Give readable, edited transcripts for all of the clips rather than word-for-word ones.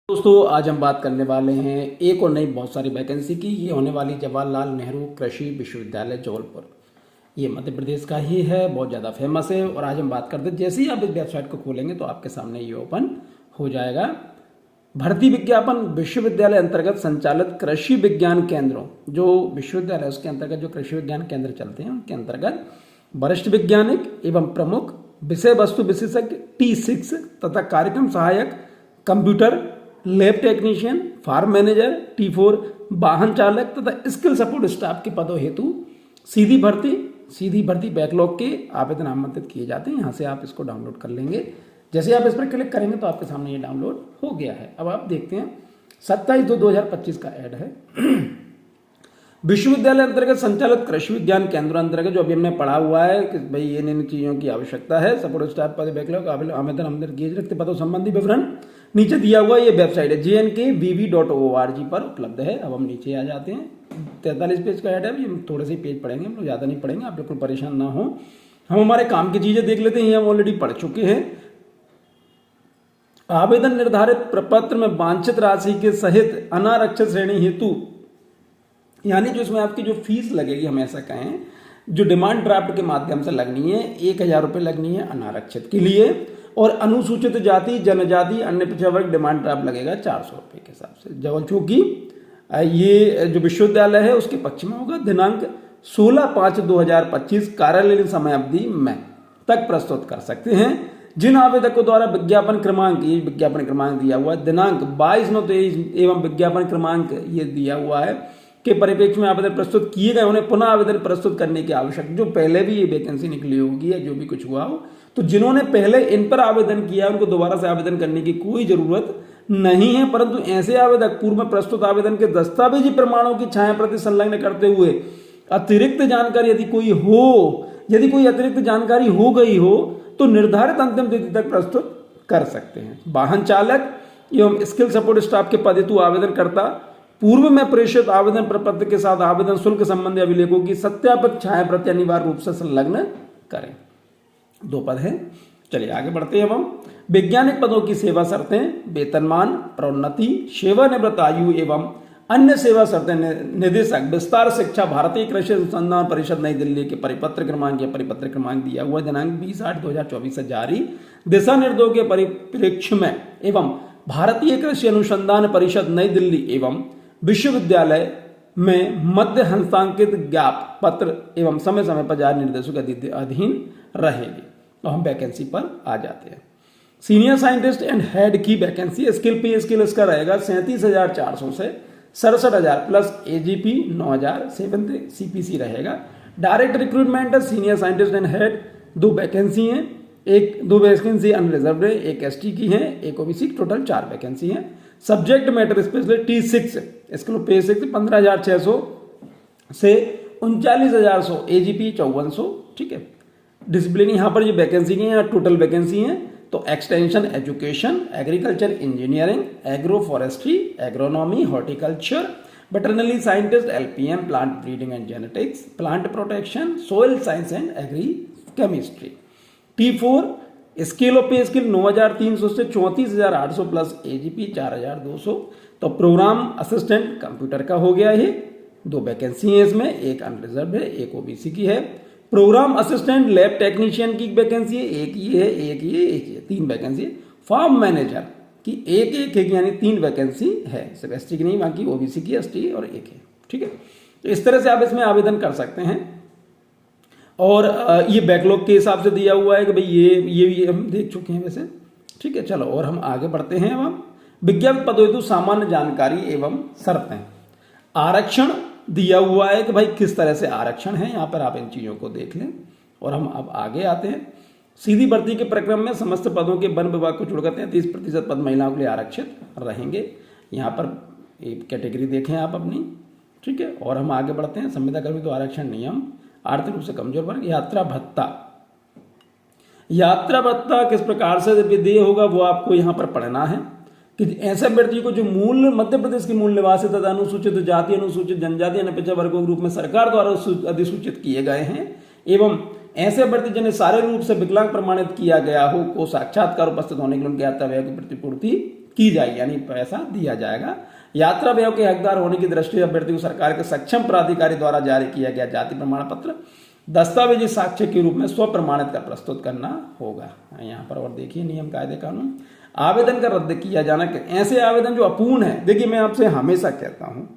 दोस्तों आज हम बात करने वाले हैं एक और नई बहुत सारी वैकेंसी की। ये होने वाली जवाहरलाल नेहरू कृषि विश्वविद्यालय जबलपुर। ये मध्य प्रदेश का ही है, बहुत ज़्यादा फेमस है। और आज हम बात करते हैं, जैसे ही आप इस वेबसाइट को खोलेंगे तो आपके सामने ये ओपन हो जाएगा। भर्ती विज्ञापन विश्वविद्यालय अंतर्गत संचालित कृषि विज्ञान केंद्रों, जो विश्वविद्यालय उसके अंतर्गत जो कृषि विज्ञान केंद्र चलते हैं उनके अंतर्गत वरिष्ठ वैज्ञानिक एवं प्रमुख विषय वस्तु विशेषज्ञ T6 तथा कार्यक्रम सहायक, computer lab technician, farm manager T4, वाहन चालक तथा स्किल सपोर्ट स्टाफ के पदों हेतु सीधी भर्ती बैकलॉग के आवेदन आमंत्रित किए जाते हैं। यहाँ से आप इसको डाउनलोड कर लेंगे। जैसे आप इस पर क्लिक करेंगे तो आपके सामने ये डाउनलोड हो गया है। अब आप देखते हैं 27/2/2025 का ऐड है। विश्वविद्यालय अंतर्गत संचालित कृषि विज्ञान केंद्र अंतर्गत, जो अभी हमने पढ़ा हुआ है कि भाई इन चीजों की आवश्यकता है। सपोर्ट स्टाफ पद बैकलॉग आवेदन आमंत्रित किए रिक्त पदों संबंधी विवरण नीचे दिया हुआ ये वेबसाइट है jnkvv.org पर उपलब्ध है। अब हम नीचे आ जाते हैं। 43 पेज का ऐड है। हम थोड़े से पेज पढ़ेंगे, हम लोग ज़्यादा नहीं पढ़ेंगे, आप बिल्कुल परेशान ना हो। हम हमारे काम की चीज़ें देख लेते हैं, ये हम ऑलरेडी पढ़ चुके हैं। आवेदन निर्धारित प्रपत्र में वांछित राशि के सहित अनारक्षित श्रेणी हेतु, यानी जो इसमें आपकी जो फीस लगेगी, हम ऐसा कहें, जो डिमांड ड्राफ्ट के माध्यम से लगनी है 1000 रुपये लगनी है अनारक्षित के लिए। और अनुसूचित जाति जनजाति अन्य पिछड़ा वर्ग डिमांड ड्राफ्ट लगेगा 400 रुपये के हिसाब से। जब चूंकि ये जो विश्वविद्यालय है उसके पक्ष में होगा। दिनांक 16/5/2025 कार्यालयीन समयावधि में तक प्रस्तुत कर सकते हैं। जिन आवेदकों द्वारा विज्ञापन क्रमांक, ये विज्ञापन क्रमांक दिया हुआ है, दिनांक 22/9/23 एवं विज्ञापन क्रमांक ये दिया हुआ है के परिप्रेक्ष्य में आवेदन प्रस्तुत किए गए, उन्हें पुनः आवेदन प्रस्तुत करने की आवश्यकता, जो पहले भी ये वैकेंसी निकली होगी या जो भी कुछ हुआ हो, तो जिन्होंने पहले इन पर आवेदन किया उनको दोबारा से आवेदन करने की कोई जरूरत नहीं है। परंतु ऐसे आवेदक पूर्व में प्रस्तुत आवेदन के दस्तावेजी प्रमाणों की छाया प्रति संलग्न करते हुए अतिरिक्त जानकारी यदि कोई अतिरिक्त जानकारी हो गई हो तो निर्धारित अंतिम तिथि तक प्रस्तुत कर सकते हैं। वाहन चालक एवं स्किल सपोर्ट स्टाफ के पद हेतु आवेदनकर्ता पूर्व में प्रेषित आवेदन प्रपत्र के साथ आवेदन शुल्क संबंधी अभिलेखों की सत्यापित छाया प्रति अनिवार्य रूप से संलग्न करें। 2 पद हैं। चलिए आगे बढ़ते हैं। हम वैज्ञानिक पदों की सेवा शर्तें, वेतनमान, प्रोन्नति, सेवानिवृत्त आयु एवं अन्य सेवा शर्तें निदेशक विस्तार शिक्षा भारतीय कृषि अनुसंधान परिषद नई दिल्ली के परिपत्र क्रमांक दिया हुआ दिनांक 20/8/2024 से जारी दिशा निर्देशों के परिप्रेक्ष्य में एवं भारतीय कृषि अनुसंधान परिषद नई दिल्ली एवं विश्वविद्यालय में मध्य हस्तांकित ज्ञाप पत्र एवं समय समय पर जारी निर्देशों के अधीन रहेगी। तो हम वैकेंसी पर आ जाते हैं। सीनियर साइंटिस्ट एंड हेड की वैकेंसी, स्किल इसका रहेगा 37,400 से 67,000 प्लस AGP 9,000, 7th CPC रहेगा। डायरेक्ट रिक्रूटमेंट है, senior scientist and head 2 vacancy हैं। 2 वैकेंसी अनरिजर्व है, एक ST की है, एक OBC, टोटल 4 वैकेंसी हैं। सब्जेक्ट मैटर स्पेशलिस्ट T6, इसके पे 15,600 से 39,100, AGP 5400। ठीक है। डिसिप्लिन यहाँ पर ये वैकेंसी की है, टोटल वैकेंसी है। तो extension education, agriculture engineering, agro forestry, agronomy, horticulture, veterinary scientist, LPM, plant breeding and genetics, plant protection, soil science and agri chemistry. T4 scale of pay scale 9,300 से 34,800 plus AGP 4,200। तो programme assistant computer का हो गया है। 2 vacancy है इसमें, एक unreserved है, एक OBC की है। प्रोग्राम असिस्टेंट लैब टेक्नीशियन की वैकेंसी है, एक ये है, एक ये, 3 वैकेंसी है। फार्म मैनेजर की एक है, यानी 3 वैकेंसी है, सिर्फ ST की नहीं, बाकी OBC की, ST और एक है। ठीक है। तो इस तरह से आप इसमें आवेदन कर सकते हैं। और ये बैकलॉग के हिसाब से दिया हुआ है कि भाई ये हम देख चुके हैं वैसे। ठीक है। चलो और हम आगे बढ़ते हैं। अब हम विज्ञापित पदों हेतु सामान्य जानकारी एवं शर्तें, आरक्षण दिया हुआ है कि भाई किस तरह से आरक्षण है, यहाँ पर आप इन चीज़ों को देख लें। और हम अब आगे आते हैं। सीधी भर्ती के प्रक्रम में समस्त पदों के वन विभाग को छोड़कर 33% पद महिलाओं के लिए आरक्षित रहेंगे। यहाँ पर कैटेगरी देखें आप अपनी। ठीक है। और हम आगे बढ़ते हैं। संविदा कर्मी तो आरक्षण नियम, आर्थिक रूप से कमजोर वर्ग, यात्रा भत्ता किस प्रकार से देय होगा वो आपको यहाँ पर पढ़ना है कि ऐसे अभ्यर्थी को जो मूल मध्य प्रदेश के मूल निवासी तथा अनुसूचित जाति, अनुसूचित जनजाति, अन्य पिछड़ा वर्गों के रूप में सरकार द्वारा अधिसूचित किए गए हैं एवं ऐसे अभ्यर्थी जिन्हें शारीरिक रूप से विकलांग प्रमाणित किया गया हो को साक्षात्कार उपस्थित होने के लिए उनके यात्रा व्यय की प्रतिपूर्ति की जाएगी, यानी पैसा दिया जाएगा। यात्रा व्यय के हकदार होने की दृष्टि से अभ्यर्थी को सरकार के सक्षम प्राधिकारी द्वारा जारी किया गया जाति प्रमाण पत्र दस्तावेजी साक्ष्य के रूप में स्व प्रमाणित कर प्रस्तुत करना होगा। यहाँ पर और देखिए नियम कायदे कानून। आवेदन का रद्द किया जाना, ऐसे आवेदन जो अपूर्ण है, देखिए मैं आपसे हमेशा कहता हूँ,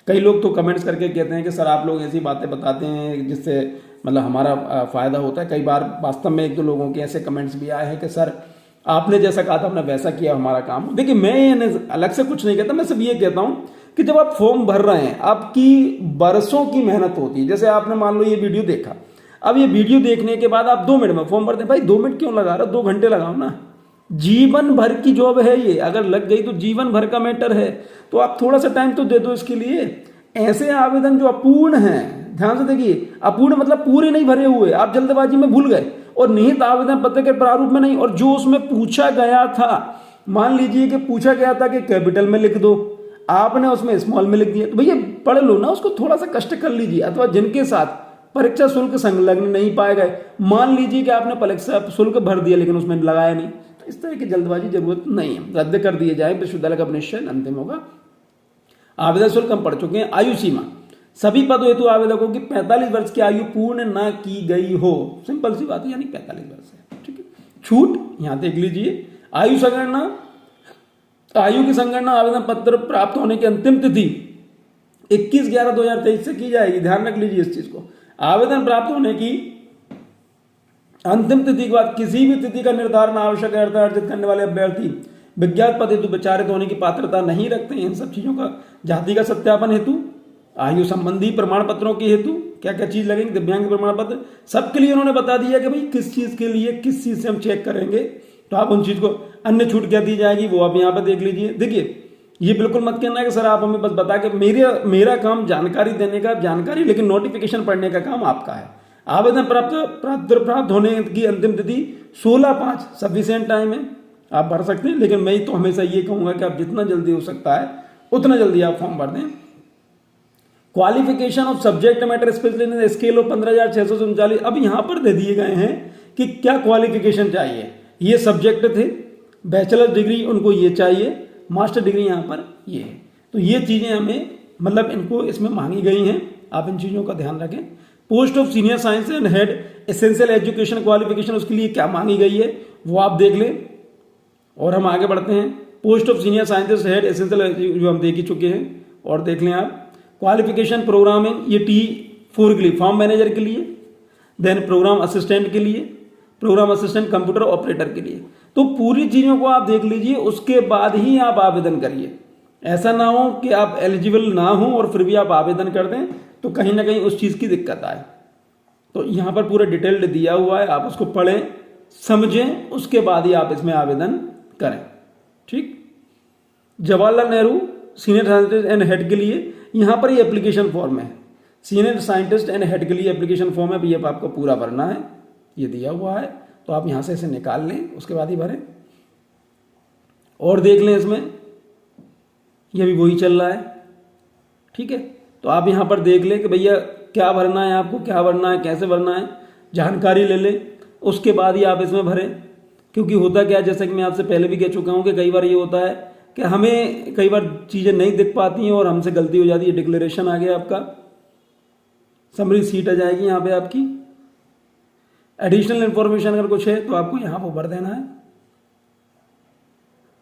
कई लोग तो कमेंट्स करके कहते हैं कि सर आप लोग ऐसी बातें बताते हैं जिससे मतलब हमारा फायदा होता है। कई बार वास्तव में एक दो लोगों के ऐसे कमेंट्स भी आए हैं कि सर आपने जैसा कहा था हमने वैसा किया, हमारा काम। देखिए मैं अलग से कुछ नहीं कहता, मैं सिर्फ ये कहता हूँ कि जब आप फॉर्म भर रहे हैं, आपकी बरसों की मेहनत होती है। जैसे आपने मान लो ये वीडियो देखा, अब ये वीडियो देखने के बाद आप 2 मिनट में फॉर्म भरते हैं। भाई 2 मिनट क्यों लगा रहे हो, 2 घंटे लगाओ ना। जीवन भर की जॉब है ये, अगर लग गई तो जीवन भर का मैटर है, तो आप थोड़ा सा टाइम तो दे दो इसके लिए। ऐसे आवेदन जो अपूर्ण हैं, ध्यान से देखिए, अपूर्ण मतलब पूरे नहीं भरे हुए, आप जल्दबाजी में भूल गए और निहित आवेदन पत्र के प्रारूप में नहीं, और जो उसमें पूछा गया था, मान लीजिए कि पूछा गया था कि कैपिटल में लिख दो, आपने उसमें स्मॉल में लिख दिया, तो भैया पढ़ लो ना, उसको थोड़ा सा कष्ट कर लीजिए। अथवा जिनके साथ परीक्षा शुल्क संलग्न नहीं पाए गए, मान लीजिए कि आपने परीक्षा शुल्क भर दिया लेकिन उसमें लगाया नहीं, तो इस तरह की जल्दबाजी जरूरत नहीं है, रद्द कर दिए जाए। विश्वविद्यालय का निश्चय अंतिम होगा। आवेदन शुल्क हम पढ़ चुके हैं। आयु सीमा, सभी पद हेतु आवेदकों की 45 वर्ष की आयु पूर्ण ना की गई हो, सिंपल सी बात है, यानी 45 वर्ष है, ठीक है। छूट यहां देख लीजिए। आयु संगणना, आयु की संगणना आवेदन पत्र प्राप्त होने की अंतिम तिथि 21/11/2023 से की जाएगी, ध्यान रख लीजिए इस चीज को। आवेदन प्राप्त होने की अंतिम तिथि के बाद किसी भी तिथि का निर्धारण आवश्यक अर्थ अर्जित करने वाले अभ्यर्थी विज्ञात पद हेतु विचारित होने की पात्रता नहीं रखते हैं। इन सब चीजों का, जाति का सत्यापन हेतु, आयु संबंधी प्रमाण पत्रों के हेतु क्या क्या चीज लगेंगे, दिव्यांग प्रमाण पत्र, सबके लिए उन्होंने बता दिया कि भाई किस चीज के लिए किस चीज से हम चेक करेंगे, तो आप उन चीज को, अन्य छूट क्या दी जाएगी वो आप यहाँ पर देख लीजिए। देखिए ये बिल्कुल मत कहना है कि सर आप हमें बस बता के, मेरा काम जानकारी देने का, जानकारी, लेकिन नोटिफिकेशन पढ़ने का काम आपका है। आवेदन प्राप्त होने की अंतिम तिथि 16/5, सफिशिएंट टाइम है, आप भर सकते हैं। लेकिन मैं तो हमेशा ये कहूंगा कि आप जितना जल्दी हो सकता है उतना जल्दी आप फॉर्म भर दें। Qualification of subject matter specialist scale of 15,639, अब यहां पर दे दिए गए हैं कि क्या क्वालिफिकेशन चाहिए। ये सब्जेक्ट थे, बैचलर डिग्री उनको ये चाहिए, मास्टर डिग्री यहां पर ये है। तो ये चीजें हमें मतलब इनको इसमें मांगी गई हैं, आप इन चीजों का ध्यान रखें। Post of senior science and head essential education qualification, उसके लिए क्या मांगी गई है वो आप देख लें। और हम आगे बढ़ते हैं। Post of senior scientist head essential जो हम देख ही चुके हैं, और देख लें आप। क्वालिफिकेशन प्रोग्रामिंग, ये T4 के लिए, फॉर्म मैनेजर के लिए, देन प्रोग्राम असिस्टेंट के लिए, प्रोग्राम असिस्टेंट कंप्यूटर ऑपरेटर के लिए। तो पूरी चीजों को आप देख लीजिए, उसके बाद ही आप आवेदन करिए। ऐसा ना हो कि आप एलिजिबल ना हो और फिर भी आप आवेदन कर दें, तो कहीं ना कहीं उस चीज की दिक्कत आए। तो यहां पर पूरा डिटेल्ड दिया हुआ है, आप उसको पढ़ें, समझें, उसके बाद ही आप इसमें आवेदन करें, ठीक। Jawaharlal Nehru senior scientist and head के लिए यहां पर ये एप्लीकेशन फॉर्म है, सीनियर साइंटिस्ट एंड हेड के लिए एप्लीकेशन फॉर्म है, ये आपको पूरा भरना है, ये दिया हुआ है। तो आप यहां से इसे निकाल लें, उसके बाद ही भरें। और देख लें इसमें, ये भी वही चल रहा है, ठीक है। तो आप यहां पर देख लें कि भैया क्या भरना है, आपको क्या भरना है, कैसे भरना है, जानकारी ले लें, उसके बाद ही आप इसमें भरें। क्योंकि होता क्या है, जैसे कि मैं आपसे पहले भी कह चुका हूं कि कई बार ये होता है कि हमें कई बार चीजें नहीं दिख पाती हैं और हमसे गलती हो जाती है। डिक्लेरेशन आ गया आपका, समरी सीट आ जाएगी यहाँ पे आपकी, एडिशनल इंफॉर्मेशन अगर कुछ है तो आपको यहाँ पर भर देना है।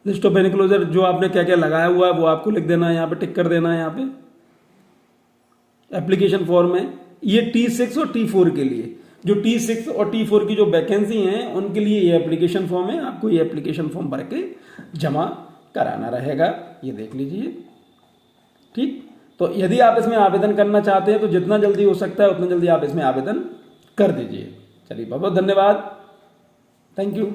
लिस्ट ऑफ एनक्लोजर जो आपने क्या क्या लगाया हुआ है वो आपको लिख देना है, यहाँ पे टिक कर देना है। यहाँ पे एप्लीकेशन फॉर्म है, ये T6 और T4 के लिए, जो T6 और T4 की जो वैकेंसी हैं उनके लिए ये एप्लीकेशन फॉर्म है, आपको ये एप्लीकेशन फॉर्म भर के जमा कराना रहेगा, ये देख लीजिए, ठीक। तो यदि आप इसमें आवेदन करना चाहते हैं तो जितना जल्दी हो सकता है उतना जल्दी आप इसमें आवेदन कर दीजिए। चलिए बहुत बहुत धन्यवाद, थैंक यू।